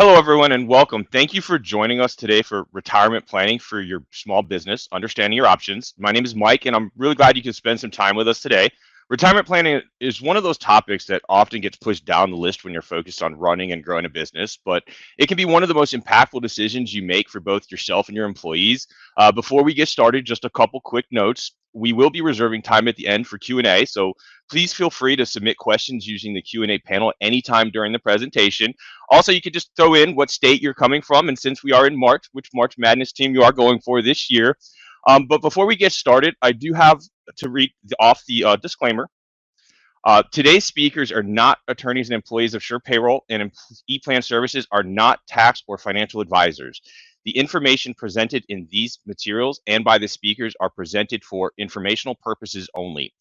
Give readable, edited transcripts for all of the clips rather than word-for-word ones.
Hello, everyone, and welcome. Thank you for joining us today for retirement planning for your small business, understanding your options. My name is Mike, and I'm really glad you could spend some time with us today. Retirement planning is one of those topics that often gets pushed down the list when you're focused on running and growing a business, but it can be one of the most impactful decisions you make for both yourself and your employees. Before we get started, just a couple quick notes. We will be reserving time at the end for Q&A, so please feel free to submit questions using the Q&A panel anytime during the presentation. Also, you could just throw in what state you're coming from, and since we are in March, which March Madness team you are going for this year. But before we get started, I do have to read off the disclaimer. Today's speakers are not attorneys and employees of SurePayroll, and e-plan services are not tax or financial advisors. The information presented in these materials and by the speakers are presented for informational purposes only.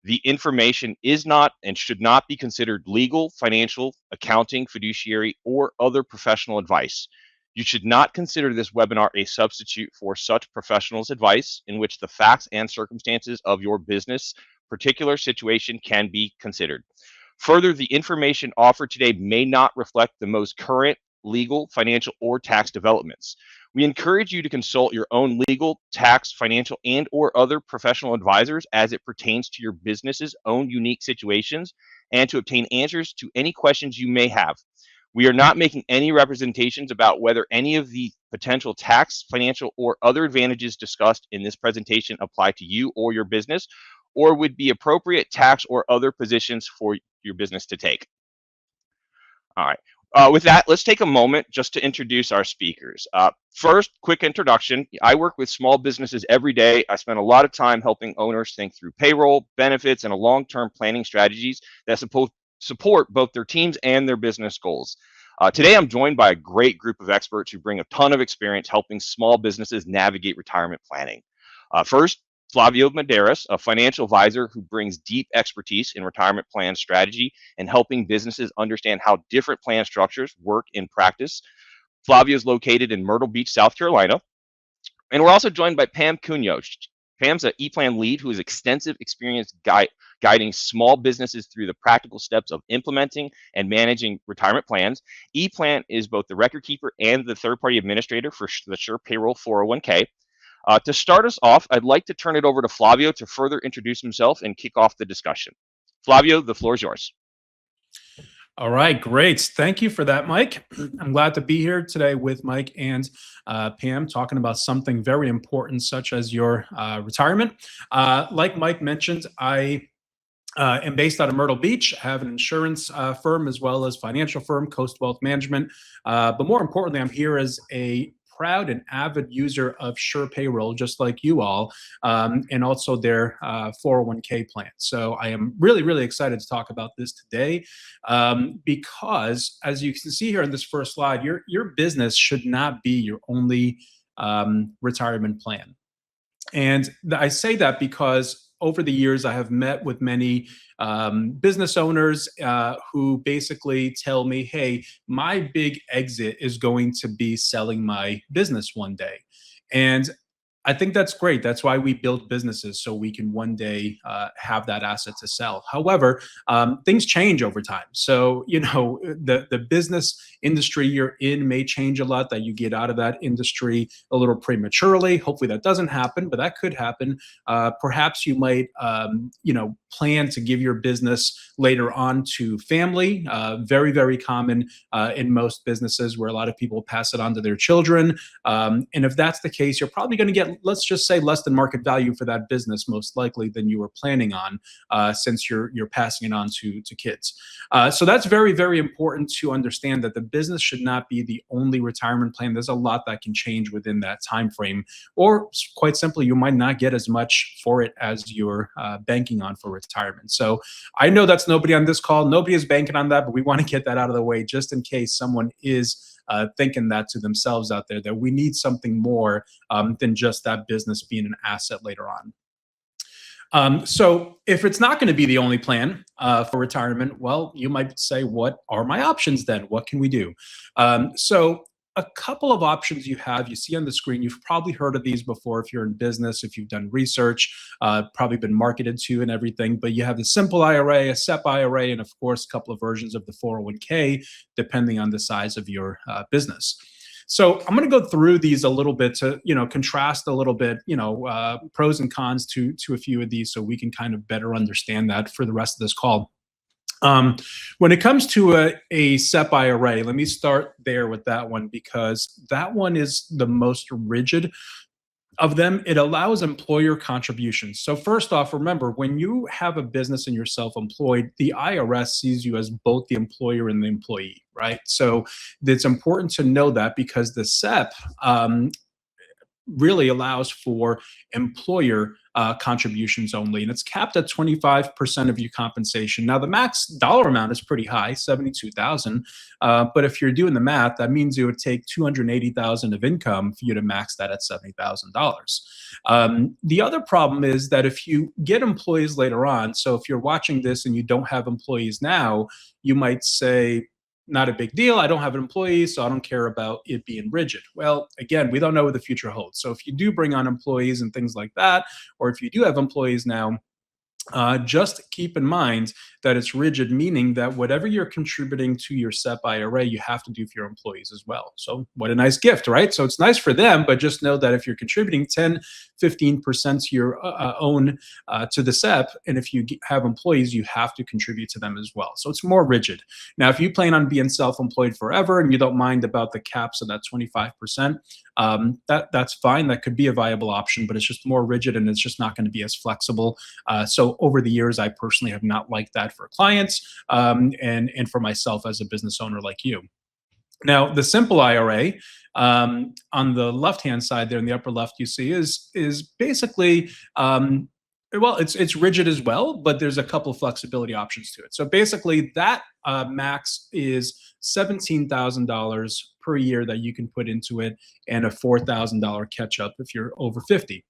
The information is not and should not be considered legal, financial, accounting, fiduciary, or other professional advice. You should not consider this webinar a substitute for such professionals' advice in which the facts and circumstances of your business particular situation can be considered. Further, the information offered today may not reflect the most current legal, financial, or tax developments. We encourage you to consult your own legal, tax, financial, and or other professional advisors as it pertains to your business's own unique situations and to obtain answers to any questions you may have. We are not making any representations about whether any of the potential tax, financial, or other advantages discussed in this presentation apply to you or your business or would be appropriate tax or other positions for your business to take. All right. With that, let's take a moment just to introduce our speakers. First, quick introduction. I work with small businesses every day. I spend a lot of time helping owners think through payroll, benefits, and long-term planning strategies that support both their teams and their business goals. Today, I'm joined by a great group of experts who bring a ton of experience helping small businesses navigate retirement planning. First, Flavio Medeiros, a financial advisor who brings deep expertise in retirement plan strategy and helping businesses understand how different plan structures work in practice. Flavio is located in Myrtle Beach, South Carolina. And we're also joined by Pam Cunyo. Pam's an e-plan lead who has extensive experience guiding small businesses through the practical steps of implementing and managing retirement plans. E-plan is both the record keeper and the third-party administrator for the SurePayroll 401k. To start us off, I'd like to turn it over to Flavio to further introduce himself and kick off the discussion. Flavio, the floor is yours. All right, great. Thank you for that, Mike. I'm glad to be here today with Mike and Pam talking about something very important, such as your retirement. Like Mike mentioned, I am based out of Myrtle Beach. I have an insurance firm as well as financial firm, Coast Wealth Management. But more importantly, I'm here as a proud and avid user of SurePayroll, just like you all, and also their 401k plan. So I am really, really excited to talk about this today because, as you can see here in this first slide, your business should not be your only retirement plan. And I say that because over the years, I have met with many business owners who basically tell me, hey, my big exit is going to be selling my business one day. And I think that's great. That's why we build businesses, so we can one day have that asset to sell. However, things change over time. So, the business industry you're in may change a lot, that you get out of that industry a little prematurely. Hopefully that doesn't happen, but that could happen. Perhaps you might, plan to give your business later on to family. Very, very common in most businesses where a lot of people pass it on to their children. And if that's the case, you're probably going to get, let's just say, less than market value for that business, most likely, than you were planning on, since you're passing it on to kids. So that's very, very important to understand, that the business should not be the only retirement plan. There's a lot that can change within that time frame, or quite simply, you might not get as much for it as you're banking on for retirement. So I know that's nobody on this call. Nobody is banking on that, but we want to get that out of the way just in case someone is thinking that to themselves out there, that we need something more than just that business being an asset later on. So if it's not going to be the only plan for retirement, well, you might say, what are my options then? What can we do? So a couple of options you have. You see on the screen, you've probably heard of these before if you're in business, if you've done research, probably been marketed to and everything. But you have the simple IRA, a SEP IRA, and of course, a couple of versions of the 401k, depending on the size of your business. So I'm going to go through these a little bit to, contrast a little bit, pros and cons to a few of these, so we can kind of better understand that for the rest of this call. When it comes to a SEP IRA, let me start there with that one, because that one is the most rigid of them. It allows employer contributions. So first off, remember, when you have a business and you're self-employed, the IRS sees you as both the employer and the employee, right? So it's important to know that, because the SEP really allows for employer contributions only, and it's capped at 25% of your compensation. Now, the max dollar amount is pretty high, $72,000. But if you're doing the math, that means it would take $280,000 of income for you to max that at $70,000. The other problem is that if you get employees later on, so if you're watching this and you don't have employees now, you might say, not a big deal, I don't have an employee, so I don't care about it being rigid. Well, again, we don't know what the future holds. So if you do bring on employees and things like that, or if you do have employees now, just keep in mind that it's rigid, meaning that whatever you're contributing to your SEP IRA, you have to do for your employees as well. So what a nice gift, right? So it's nice for them, but just know that if you're contributing 10, 15% to your own to the SEP, and if you have employees, you have to contribute to them as well. So it's more rigid. Now, if you plan on being self-employed forever and you don't mind about the caps of that 25%, that's fine. That could be a viable option, but it's just more rigid and it's just not going to be as flexible. So over the years, I personally have not liked that for clients and for myself as a business owner like you. Now, the simple IRA on the left-hand side there in the upper left, you see is basically well, it's rigid as well, but there's a couple of flexibility options to it. So basically, that max is $17,000 per year that you can put into it, and a $4,000 catch-up if you're over 50.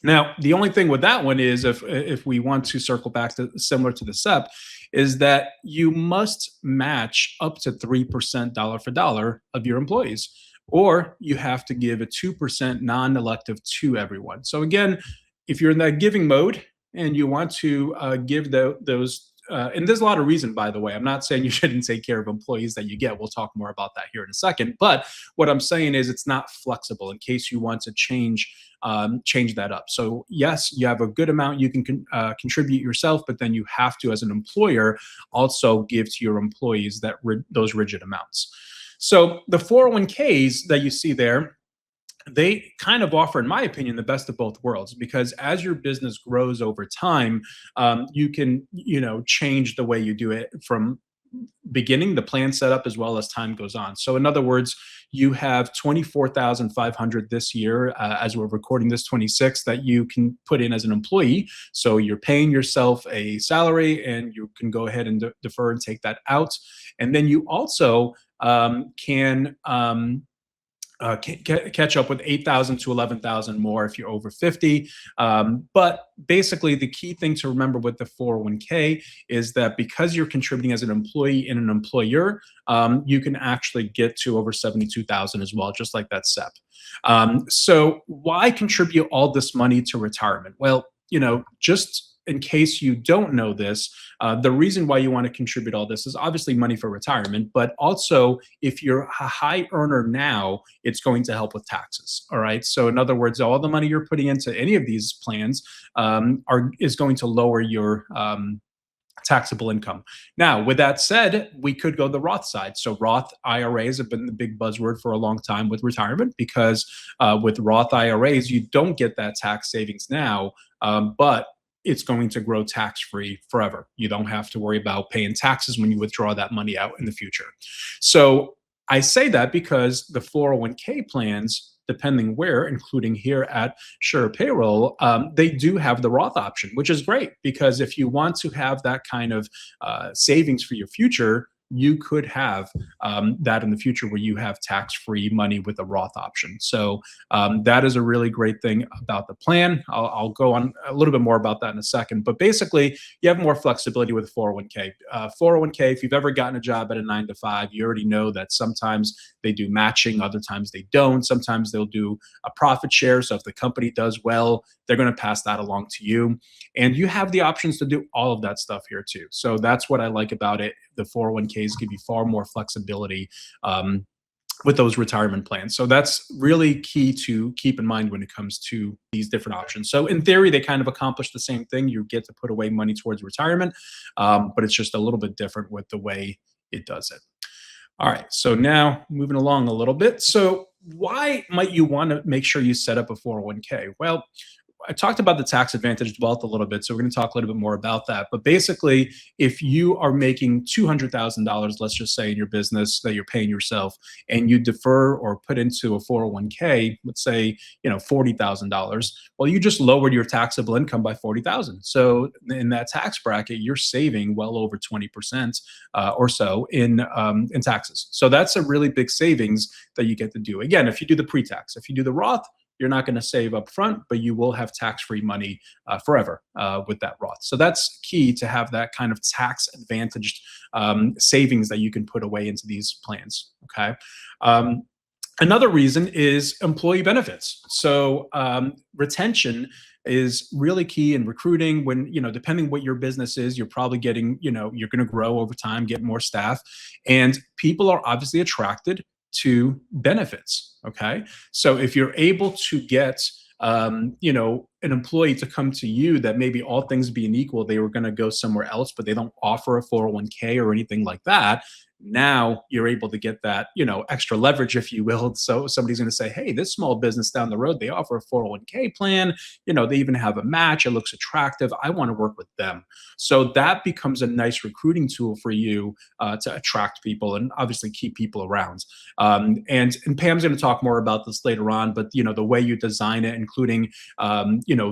Now, the only thing with that one is, if we want to circle back to similar to the SEP, is that you must match up to 3% dollar for dollar of your employees, or you have to give a 2% non-elective to everyone. So again, if you're in that giving mode and you want to give those, and there's a lot of reason, by the way. I'm not saying you shouldn't take care of employees that you get. We'll talk more about that here in a second. But what I'm saying is it's not flexible in case you want to change that up. So yes, you have a good amount you can contribute yourself, but then you have to, as an employer, also give to your employees those rigid amounts. So the 401ks that you see there, they kind of offer, in my opinion, the best of both worlds, because as your business grows over time, you can, change the way you do it from beginning, the plan setup, as well as time goes on. So in other words, you have 24,500 this year, as we're recording this, 26, that you can put in as an employee. So you're paying yourself a salary and you can go ahead and defer and take that out. And then you also can catch up with 8,000 to 11,000 more if you're over 50. But basically, the key thing to remember with the 401k is that because you're contributing as an employee and an employer, you can actually get to over 72,000 as well, just like that SEP. So why contribute all this money to retirement? Well, just in case you don't know this, the reason why you want to contribute all this is obviously money for retirement, but also if you're a high earner now, it's going to help with taxes. All right. So in other words, all the money you're putting into any of these plans is going to lower your taxable income. Now, with that said, we could go the Roth side. So Roth IRAs have been the big buzzword for a long time with retirement, because with Roth IRAs, you don't get that tax savings now, but it's going to grow tax-free forever. You don't have to worry about paying taxes when you withdraw that money out in the future. So I say that because the 401k plans, depending where, including here at SurePayroll, they do have the Roth option, which is great, because if you want to have that kind of savings for your future, you could have that in the future where you have tax-free money with a Roth option. So that is a really great thing about the plan. I'll go on a little bit more about that in a second. But basically, you have more flexibility with 401k. 401k, if you've ever gotten a job at a 9 to 5, you already know that sometimes they do matching, other times they don't. Sometimes they'll do a profit share. So if the company does well, they're going to pass that along to you. And you have the options to do all of that stuff here too. So that's what I like about it. The 401ks give you far more flexibility with those retirement plans. So that's really key to keep in mind when it comes to these different options. So in theory, they kind of accomplish the same thing. You get to put away money towards retirement, but it's just a little bit different with the way it does it. All right, so now moving along a little bit. So why might you want to make sure you set up a 401k? Well, I talked about the tax advantaged wealth a little bit, so we're going to talk a little bit more about that. But basically, if you are making $200,000, let's just say in your business that you're paying yourself, and you defer or put into a 401k, let's say $40,000, well, you just lowered your taxable income by $40,000. So in that tax bracket, you're saving well over 20% or so in taxes. So that's a really big savings that you get to do. Again, if you do the pre-tax, if you do the Roth, you're not going to save up front, but you will have tax-free money forever with that Roth. So that's key to have that kind of tax-advantaged savings that you can put away into these plans. Okay. Another reason is employee benefits. So retention is really key in recruiting. When, depending what your business is, you're probably getting, you're going to grow over time, get more staff, and people are obviously attracted to benefits. Okay. So if you're able to get, an employee to come to you that maybe all things being equal, they were going to go somewhere else, but they don't offer a 401k or anything like that. Now you're able to get that, extra leverage, if you will. So somebody's going to say, hey, this small business down the road, they offer a 401k plan. They even have a match. It looks attractive. I want to work with them. So that becomes a nice recruiting tool for you to attract people and obviously keep people around. And Pam's going to talk more about this later on, but the way you design it, including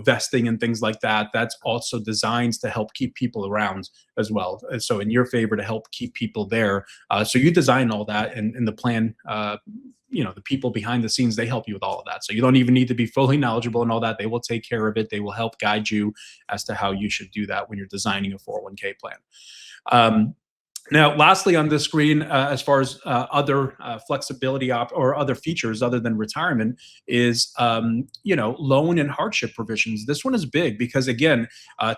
vesting and things like that, that's also designed to help keep people around as well. So in your favor, to help keep people there. So you design all that, and the plan, the people behind the scenes, they help you with all of that. So you don't even need to be fully knowledgeable and all that. They will take care of it. They will help guide you as to how you should do that when you're designing a 401k plan. Now, lastly on this screen, as far as other flexibility or other features other than retirement is, loan and hardship provisions. This one is big because, again,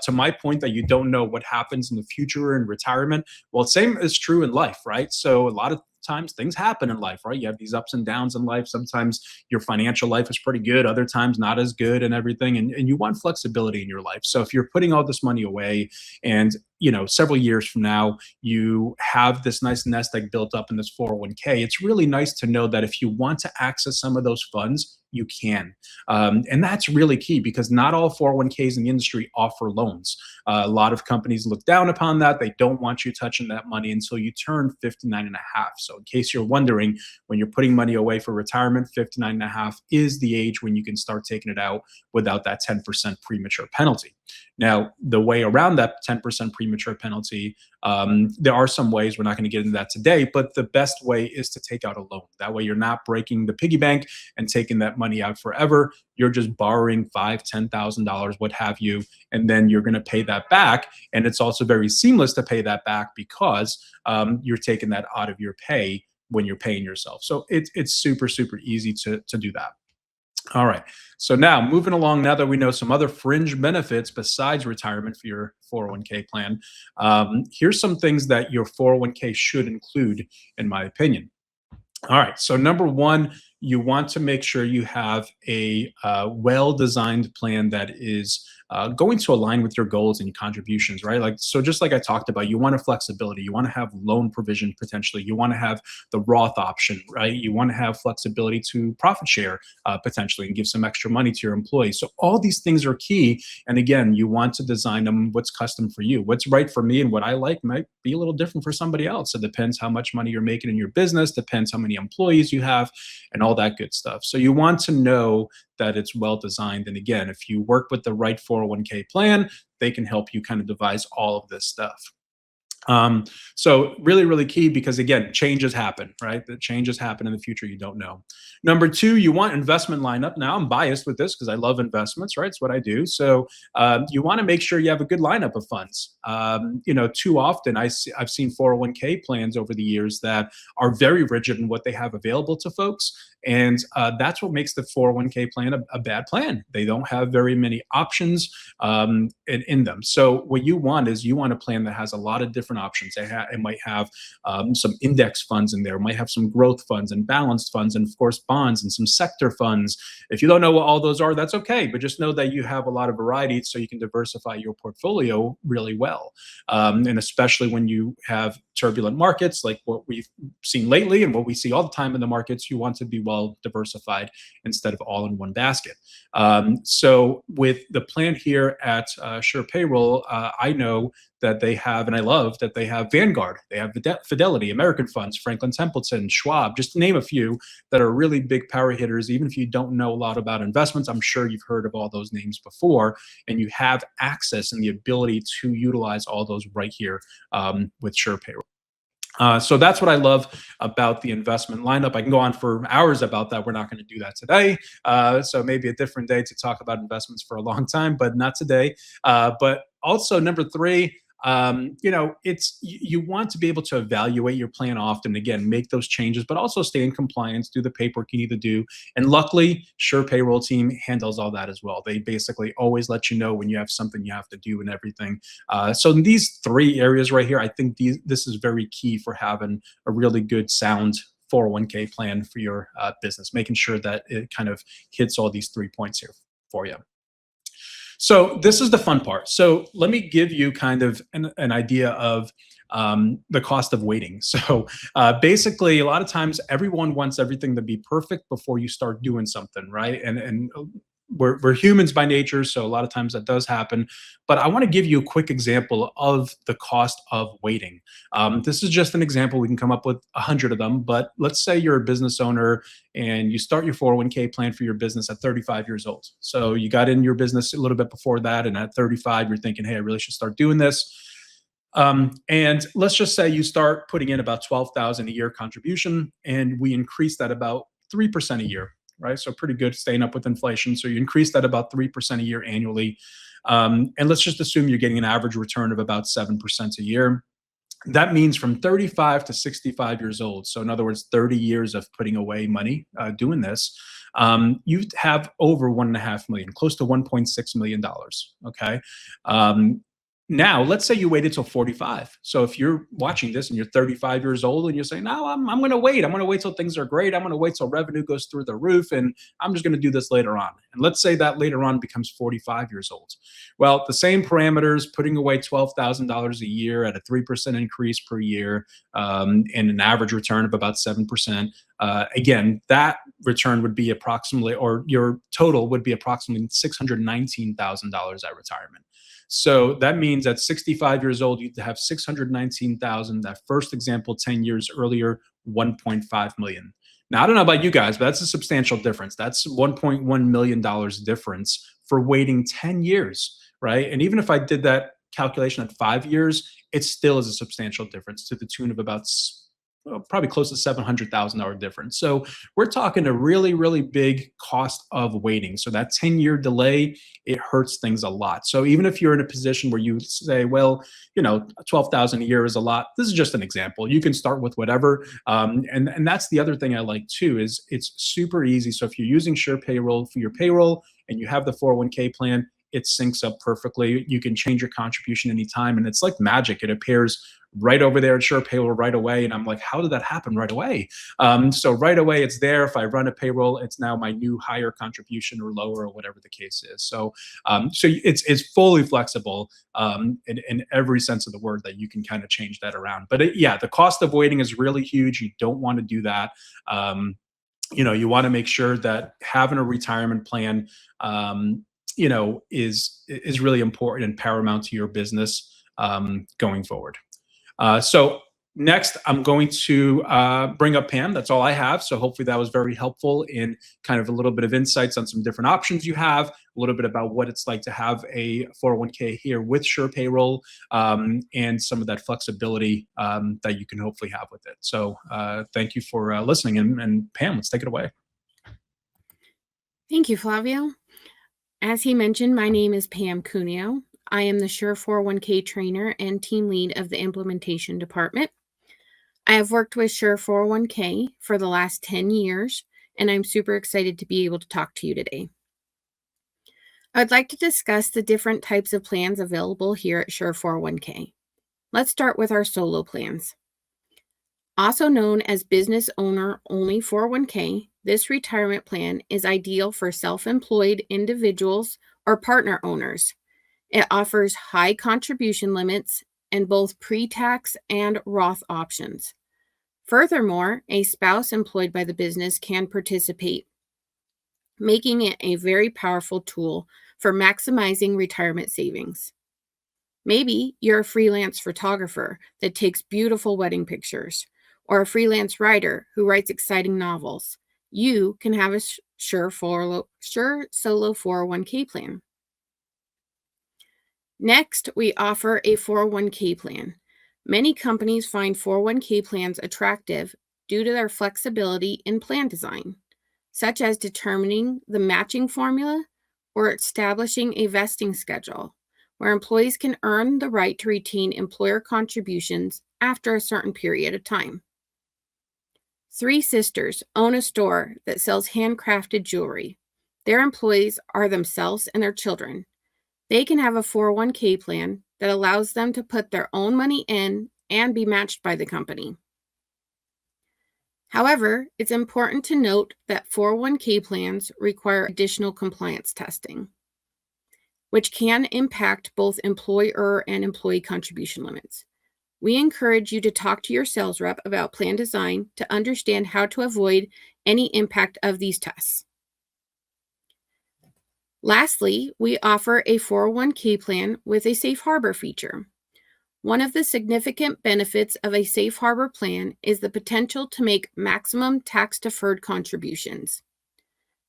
to my point that you don't know what happens in the future in retirement. Well, same is true in life, right? So a lot of times things happen in life, right? You have these ups and downs in life. Sometimes your financial life is pretty good, other times not as good and everything. And you want flexibility in your life. So if you're putting all this money away and several years from now, you have this nice nest egg built up in this 401k, it's really nice to know that if you want to access some of those funds, you can. And that's really key because not all 401ks in the industry offer loans. A lot of companies look down upon that. They don't want you touching that money until you turn 59 and a half. So in case you're wondering, when you're putting money away for retirement, 59 and a half is the age when you can start taking it out without that 10% premature penalty. Now, the way around that 10% premature penalty, there are some ways. We're not going to get into that today, but the best way is to take out a loan. That way you're not breaking the piggy bank and taking that money out forever. You're just borrowing $5,000, $10,000, what have you, and then you're going to pay that back. And it's also very seamless to pay that back because you're taking that out of your pay when you're paying yourself. So it's super, super easy to do that. All right. So now moving along, now that we know some other fringe benefits besides retirement for your 401k plan, here's some things that your 401k should include, in my opinion. All right. So number one, you want to make sure you have a well-designed plan that is going to align with your goals and your contributions, right? So just like I talked about, you want a flexibility. You want to have loan provision potentially. You want to have the Roth option, right? You want to have flexibility to profit share potentially and give some extra money to your employees. So all these things are key. And again, you want to design them what's custom for you. What's right for me and what I like might be a little different for somebody else. It depends how much money you're making in your business, depends how many employees you have, and all that good stuff. So you want to know that it's well designed. And again, if you work with the right 401k plan, they can help you kind of devise all of this stuff. Um, so really, really key because again, changes happen, right? The changes happen in the future. You don't know. Number two, you want investment lineup. Now I'm biased with this because I love investments, right? It's what I do. So you want to make sure you have a good lineup of funds. Too often I've seen 401k plans over the years that are very rigid in what they have available to folks. And that's what makes the 401k plan a bad plan. They don't have very many options in them. So what you want is you want a plan that has a lot of different options. It might have some index funds in there, it might have some growth funds and balanced funds, and of course bonds and some sector funds. If you don't know what all those are, that's okay, but just know that you have a lot of variety so you can diversify your portfolio really well. And especially when you have turbulent markets like what we've seen lately and what we see all the time in the markets, you want to be well diversified instead of all in one basket. So with the plan here at SurePayroll, I know that they have, and I love that they have Vanguard, they have Fidelity, American Funds, Franklin Templeton, Schwab, just to name a few that are really big power hitters. Even if you don't know a lot about investments, I'm sure you've heard of all those names before, and you have access and the ability to utilize all those right here with SurePayroll. So that's what I love about the investment lineup. I can go on for hours about that. We're not going to do that today. So maybe a different day to talk about investments for a long time, but not today. But also number three, it's you want to be able to evaluate your plan often. Again, make those changes, but also stay in compliance, do the paperwork you need to do. And luckily, Sure Payroll team handles all that as well. They basically always let you know when you have something you have to do and everything. So in these three areas right here, I think this is very key for having a really good, sound 401k plan for your business, making sure that it kind of hits all these 3 points here for you. So this is the fun part. So let me give you kind of an idea of the cost of waiting. So basically, a lot of times everyone wants everything to be perfect before you start doing something, right? And we're humans by nature, so a lot of times that does happen. But I want to give you a quick example of the cost of waiting. This is just an example. We can come up with 100 of them, but let's say you're a business owner and you start your 401k plan for your business at 35 years old. So you got in your business a little bit before that, and at 35, you're thinking, hey, I really should start doing this. And let's just say you start putting in about 12,000 a year contribution, and we increase that about 3% a year, right? So pretty good, staying up with inflation. So you increase that about 3% a year annually. And let's just assume you're getting an average return of about 7% a year. That means from 35 to 65 years old. So in other words, 30 years of putting away money doing this, you have over 1.5 million, close to $1.6 million. Okay. Now, let's say you waited till 45. So if you're watching this and you're 35 years old and you're saying, no, I'm going to wait. I'm going to wait till things are great. I'm going to wait till revenue goes through the roof, and I'm just going to do this later on. And let's say that later on becomes 45 years old. Well, the same parameters, putting away $12,000 a year at a 3% increase per year, and an average return of about 7%. Again, that return would be approximately, or your total would be approximately $619,000 at retirement. So that means at 65 years old, you'd have 619,000. That first example, 10 years earlier, 1.5 million. Now, I don't know about you guys, but that's a substantial difference. That's $1.1 million difference for waiting 10 years, right? And even if I did that calculation at 5 years, it still is a substantial difference to the tune of about probably close to $700,000 difference. So we're talking a really, really big cost of waiting. So that 10-year delay, it hurts things a lot. So even if you're in a position where you say, well, 12,000 a year is a lot. This is just an example. You can start with whatever. And that's the other thing I like too, is it's super easy. So if you're using SurePayroll for your payroll and you have the 401k plan, it syncs up perfectly. You can change your contribution anytime, and it's like magic. It appears right over there at SurePayroll right away. And I'm like, how did that happen right away? So right away, it's there. If I run a payroll, it's now my new higher contribution or lower or whatever the case is. So it's fully flexible in every sense of the word, that you can kind of change that around. But the cost of waiting is really huge. You don't want to do that. You want to make sure that having a retirement plan, is really important and paramount to your business going forward. So Next, I'm going to bring up Pam. That's all I have. So hopefully that was very helpful in kind of a little bit of insights on some different options you have, a little bit about what it's like to have a 401k here with SurePayroll, and some of that flexibility that you can hopefully have with it. So thank you for listening. And Pam, let's take it away. Thank you, Flavio. As he mentioned, my name is Pam Cuneo. I am the Sure 401k trainer and team lead of the implementation department. I have worked with Sure 401k for the last 10 years, and I'm super excited to be able to talk to you today. I'd like to discuss the different types of plans available here at Sure 401k. Let's start with our solo plans. Also known as business owner only 401k, this retirement plan is ideal for self-employed individuals or partner owners. It offers high contribution limits and both pre-tax and Roth options. Furthermore, a spouse employed by the business can participate, making it a very powerful tool for maximizing retirement savings. Maybe you're a freelance photographer that takes beautiful wedding pictures, or a freelance writer who writes exciting novels. You can have a Sure Solo 401k plan. Next, we offer a 401k plan. Many companies find 401k plans attractive due to their flexibility in plan design, such as determining the matching formula or establishing a vesting schedule, where employees can earn the right to retain employer contributions after a certain period of time. 3 sisters own a store that sells handcrafted jewelry. Their employees are themselves and their children. They can have a 401k plan that allows them to put their own money in and be matched by the company. However, it's important to note that 401k plans require additional compliance testing, which can impact both employer and employee contribution limits. We encourage you to talk to your sales rep about plan design to understand how to avoid any impact of these tests. Lastly, we offer a 401k plan with a safe harbor feature. One of the significant benefits of a safe harbor plan is the potential to make maximum tax-deferred contributions.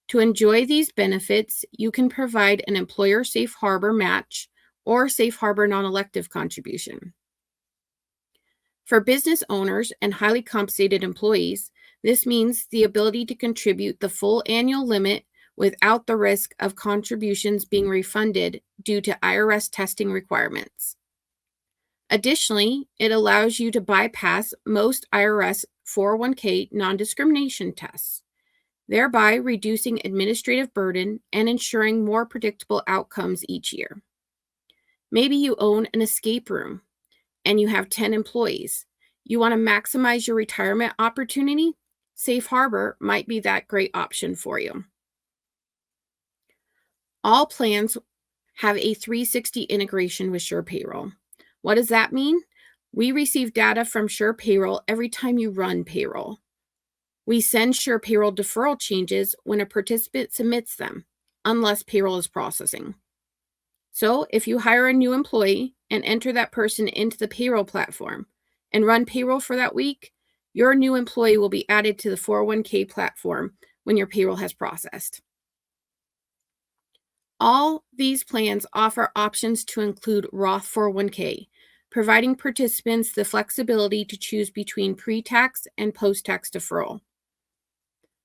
To enjoy these benefits, you can provide an employer safe harbor match or safe harbor non-elective contribution. For business owners and highly compensated employees, this means the ability to contribute the full annual limit without the risk of contributions being refunded due to IRS testing requirements. Additionally, it allows you to bypass most IRS 401k non-discrimination tests, thereby reducing administrative burden and ensuring more predictable outcomes each year. Maybe you own an escape room and you have 10 employees. You want to maximize your retirement opportunity? Safe Harbor might be that great option for you. All plans have a 360 integration with SurePayroll. What does that mean? We receive data from SurePayroll every time you run payroll. We send SurePayroll deferral changes when a participant submits them, unless payroll is processing. So if you hire a new employee and enter that person into the payroll platform and run payroll for that week, your new employee will be added to the 401k platform when your payroll has processed. All these plans offer options to include Roth 401k, providing participants the flexibility to choose between pre-tax and post-tax deferral.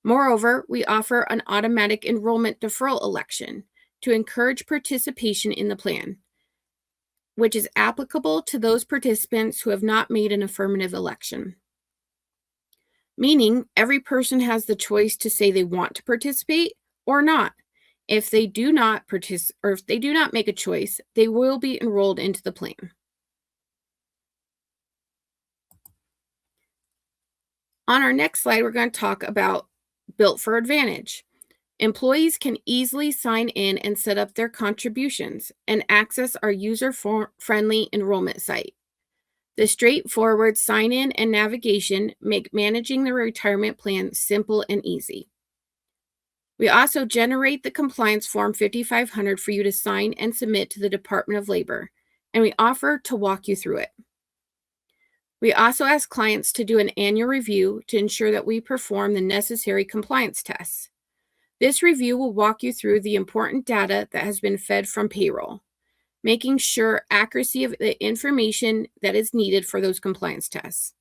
Moreover, we offer an automatic enrollment deferral election to encourage participation in the plan, which is applicable to those participants who have not made an affirmative election. Meaning, every person has the choice to say they want to participate or not. If they do not make a choice, they will be enrolled into the plan. On our next slide, we're going to talk about Built for Advantage. Employees can easily sign in and set up their contributions and access our user-friendly enrollment site. The straightforward sign-in and navigation make managing the retirement plan simple and easy. We also generate the compliance form 5500 for you to sign and submit to the Department of Labor, and we offer to walk you through it. We also ask clients to do an annual review to ensure that we perform the necessary compliance tests. This review will walk you through the important data that has been fed from payroll, making sure accuracy of the information that is needed for those compliance tests.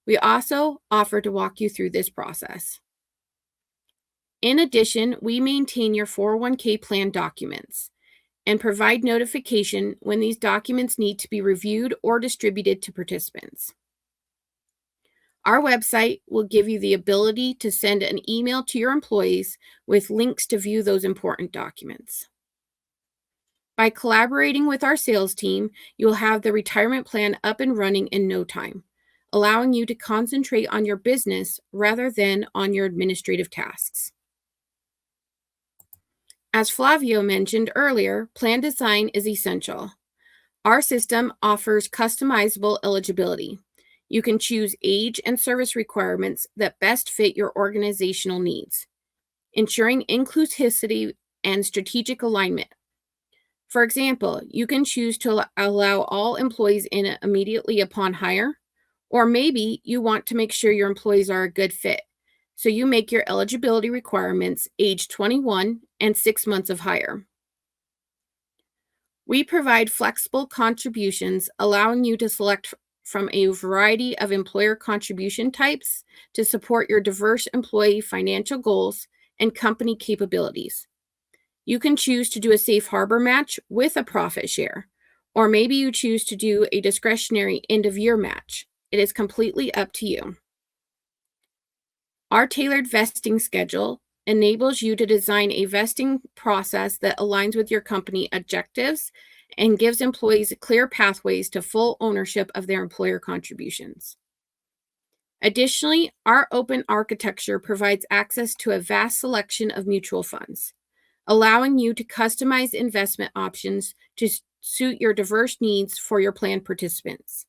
We also offer to walk you through this process. In addition, we maintain your 401k plan documents and provide notification when these documents need to be reviewed or distributed to participants. Our website will give you the ability to send an email to your employees with links to view those important documents. By collaborating with our sales team, you'll have the retirement plan up and running in no time, allowing you to concentrate on your business rather than on your administrative tasks. As Flavio mentioned earlier, plan design is essential. Our system offers customizable eligibility. You can choose age and service requirements that best fit your organizational needs, ensuring inclusivity and strategic alignment. For example, you can choose to allow all employees in immediately upon hire, or maybe you want to make sure your employees are a good fit. So you make your eligibility requirements age 21 and 6 months of hire. We provide flexible contributions, allowing you to select from a variety of employer contribution types to support your diverse employee financial goals and company capabilities. You can choose to do a safe harbor match with a profit share, or maybe you choose to do a discretionary end-of-year match. It is completely up to you. Our tailored vesting schedule enables you to design a vesting process that aligns with your company objectives and gives employees clear pathways to full ownership of their employer contributions. Additionally, our open architecture provides access to a vast selection of mutual funds, allowing you to customize investment options to suit your diverse needs for your plan participants.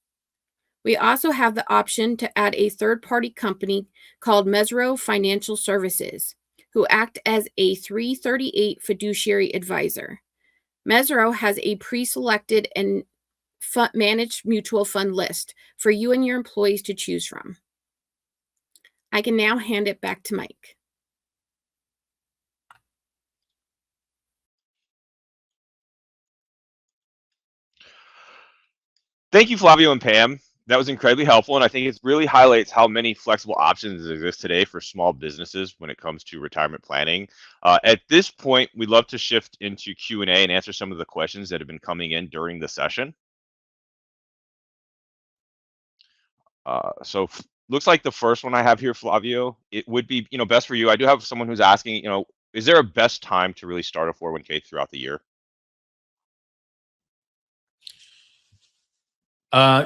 We also have the option to add a third-party company called Mesro Financial Services, who act as a 338 fiduciary advisor. Mesro has a pre-selected and managed mutual fund list for you and your employees to choose from. I can now hand it back to Mike. Thank you, Flavio and Pam. That was incredibly helpful, and I think it really highlights how many flexible options exist today for small businesses when it comes to retirement planning. At this point, we'd love to shift into Q&A and answer some of the questions that have been coming in during the session. Looks like the first one I have here, Flavio, it would be best for you. I do have someone who's asking, is there a best time to really start a 401k throughout the year?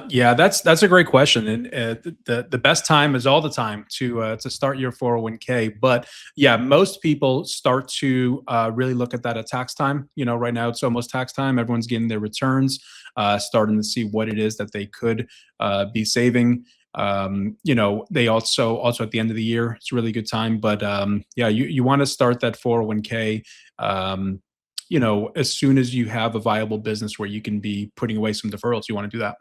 Yeah, that's a great question, and the best time is all the time to start your 401k. But yeah, most people start to really look at that at tax time. Right now it's almost tax time. Everyone's getting their returns, starting to see what it is that they could be saving. They also at the end of the year, it's a really good time. But yeah, you want to start that 401k. As soon as you have a viable business where you can be putting away some deferrals, you want to do that.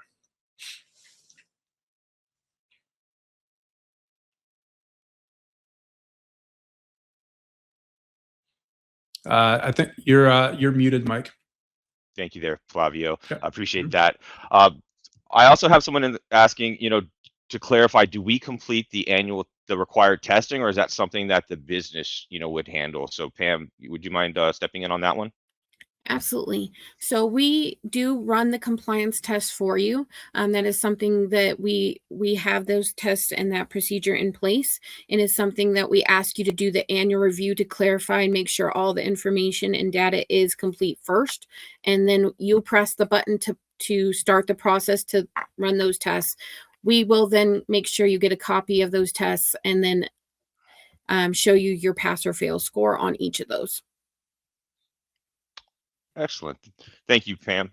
I think you're muted, Mike. Thank you there, Flavio. Okay. I appreciate that. I also have someone asking, to clarify, do we complete the required testing, or is that something that the business, would handle? So Pam, would you mind stepping in on that one? Absolutely. So we do run the compliance test for you. That is something that we have those tests and that procedure in place, and is something that we ask you to do the annual review to clarify and make sure all the information and data is complete first, and then you press the button to start the process to run those tests. We will then make sure you get a copy of those tests and then show you your pass or fail score on each of those. Excellent. Thank you, Pam.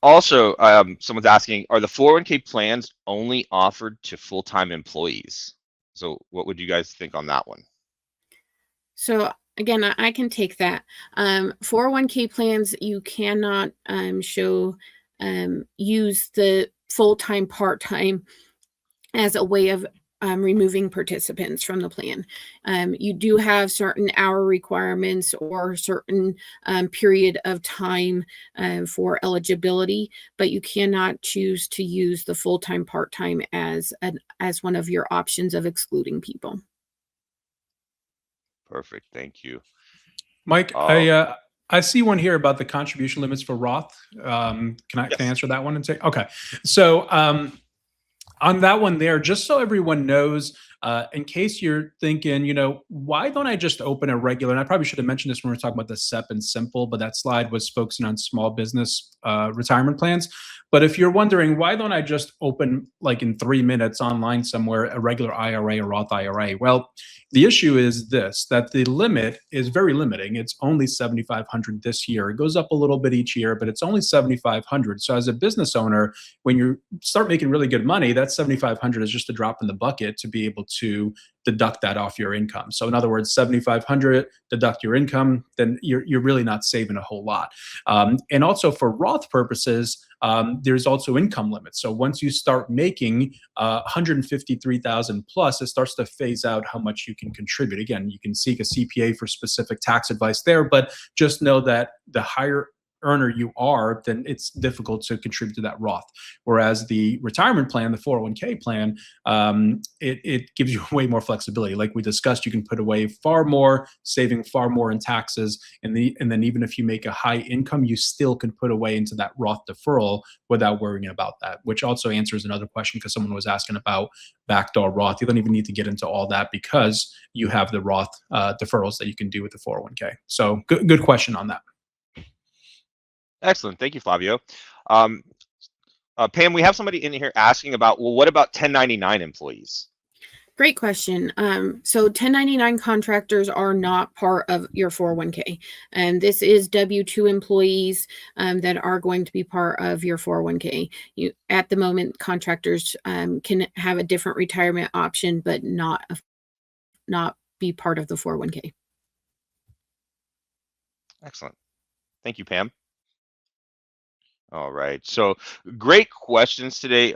Also, someone's asking, are the 401k plans only offered to full-time employees? So what would you guys think on that one? So again, I can take that. 401k plans, you cannot use the full-time, part-time as a way of removing participants from the plan. You do have certain hour requirements or certain period of time for eligibility, but you cannot choose to use the full-time, part-time as one of your options of excluding people. Perfect. Thank you. Mike, Uh, I see one here about the contribution limits for Roth. Can I yes. answer that one and say, okay. So on that one there, just so everyone knows, in case you're thinking, why don't I just open a regular, and I probably should have mentioned this when we were talking about the SEP and SIMPLE, but that slide was focusing on small business retirement plans. But if you're wondering, why don't I just open, like in 3 minutes online somewhere, a regular IRA or Roth IRA? Well, the issue is this, that the limit is very limiting. It's only $7,500 this year. It goes up a little bit each year, but it's only $7,500. So as a business owner, when you start making really good money, that $7,500 is just a drop in the bucket to be able to deduct that off your income. So in other words, $7,500, deduct your income, then you're really not saving a whole lot. And also for Roth purposes, there's also income limits. So once you start making 153,000 plus, it starts to phase out how much you can contribute. Again, you can seek a CPA for specific tax advice there, but just know that the higher earner you are, then it's difficult to contribute to that Roth. Whereas the retirement plan, the 401k plan, it gives you way more flexibility. Like we discussed, you can put away far more, saving far more in taxes. And then even if you make a high income, you still can put away into that Roth deferral without worrying about that, which also answers another question because someone was asking about backdoor Roth. You don't even need to get into all that because you have the Roth deferrals that you can do with the 401k. So good question on that. Excellent. Thank you, Flavio. Pam, we have somebody in here asking about, well, what about 1099 employees? Great question. So 1099 contractors are not part of your 401k. And this is W-2 employees that are going to be part of your 401k. At the moment, contractors can have a different retirement option, but not be part of the 401k. Excellent. Thank you, Pam. All right. So great questions today.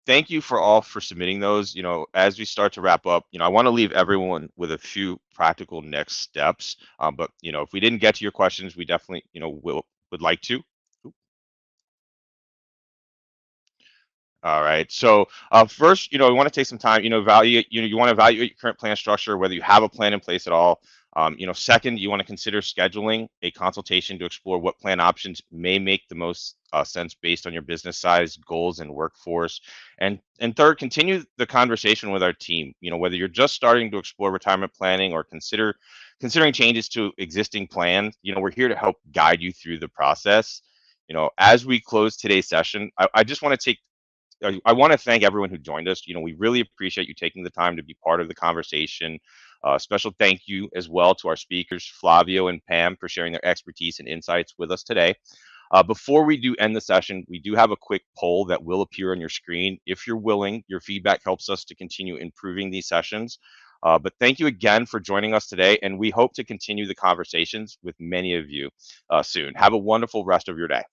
Thank you for submitting those. As we start to wrap up, I want to leave everyone with a few practical next steps. But if we didn't get to your questions, we definitely, would like to. All right. So first, we want to take some time, you want to evaluate your current plan structure, whether you have a plan in place at all. Second, you want to consider scheduling a consultation to explore what plan options may make the most sense based on your business size, goals, and workforce. And third, continue the conversation with our team. Whether you're just starting to explore retirement planning or considering changes to existing plans, we're here to help guide you through the process. As we close today's session, I want to thank everyone who joined us. We really appreciate you taking the time to be part of the conversation. Special thank you as well to our speakers, Flavio and Pam, for sharing their expertise and insights with us today. Before we do end the session, we do have a quick poll that will appear on your screen. If you're willing, your feedback helps us to continue improving these sessions. But thank you again for joining us today, and we hope to continue the conversations with many of you soon. Have a wonderful rest of your day.